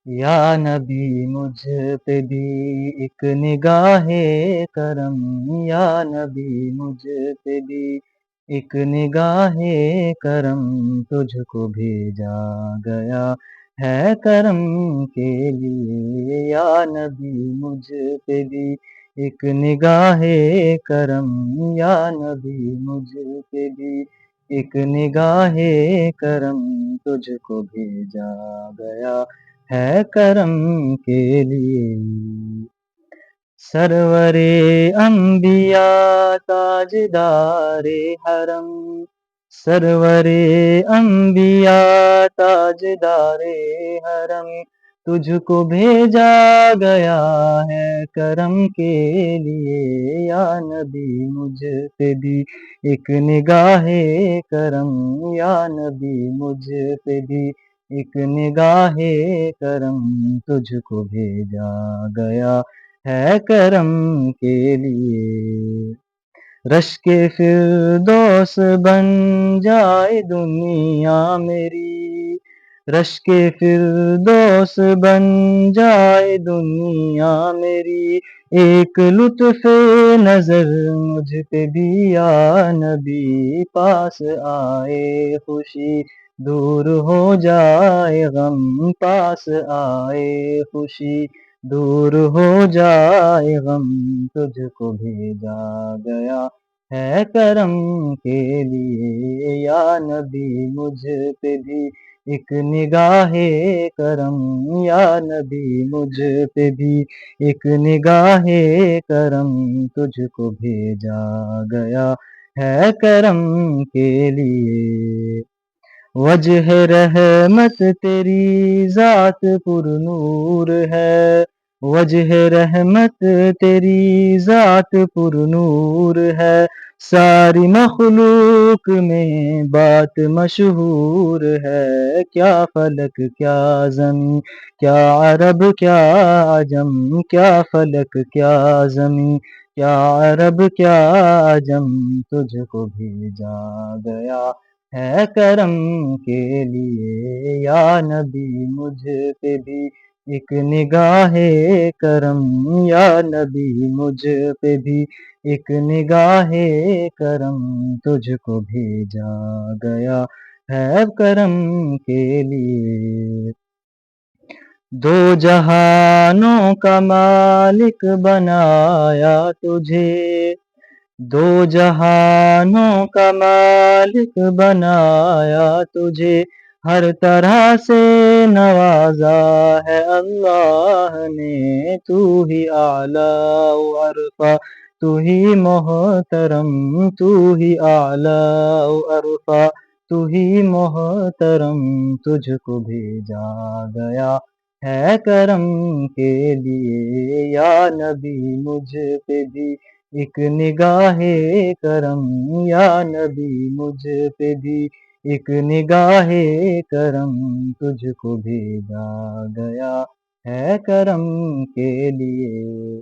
یا نبی مجھ پہ بھی ایک نگاہ کرم، یا نبی مجھ پہ بھی ایک نگاہ کرم، تجھ کو بھیجا گیا ہے کرم کے لیے، یا نبی مجھ پہ بھی ایک نگاہ کرم، یا نبی مجھ پہ بھی ایک نگاہ کرم، تجھ کو بھیجا گیا ہے کرم کے لیے۔ سرور انبیاء تاجدار حرم، سرور انبیاء تاجدار حرم، تجھ کو بھیجا گیا ہے کرم کے لیے، یا نبی مجھ پہ بھی ایک نگاہ کرم، یا نبی مجھ پہ بھی ایک نگاہ کرم، تجھ کو بھیجا گیا ہے کرم کے لیے۔ رشک فردوس بن جائے دنیا میری، رشک فردوس بن جائے دنیا میری، ایک لطف نظر مجھ پہ بھی یا نبی، پاس آئے خوشی دور ہو جائے غم، پاس آئے خوشی دور ہو جائے غم، تجھ کو بھیجا گیا ہے کرم کے لیے، یا نبی مجھ پہ بھی ایک نگاہ کرم، یا نبی مجھ پہ بھی ایک نگاہ کرم، تجھ کو بھیجا گیا ہے کرم کے لیے۔ وجہ رحمت تیری ذات پر نور ہے، وجہ رحمت تیری ذات پر نور ہے، ساری مخلوق میں بات مشہور ہے، کیا فلک کیا زمین کیا عرب کیا عجم، کیا فلک کیا زمین کیا عرب کیا عجم، تجھ کو بھیجا گیا ہے کرم کے لیے، یا نبی مجھ پہ بھی ایک نگاہ کرم، یا نبی مجھ پہ بھی ایک نگاہ کرم، تجھ کو بھیجا گیا ہے کرم کے لیے۔ دو جہانوں کا مالک بنایا تجھے، دو جہانوں کا مالک بنایا تجھے، ہر طرح سے نوازا ہے اللہ نے، تو ہی اعلیٰ و عرفہ، تو ہی محترم، تو ہی اعلیٰ و عرفہ، تو ہی محترم، تجھ کو بھیجا گیا ہے کرم کے لیے، یا نبی مجھ پہ بھی ایک نگاہ کرم، یا نبی مجھ پہ بھی ایک نگاہ کرم، تجھ کو بھیجا گیا ہے کرم کے لیے۔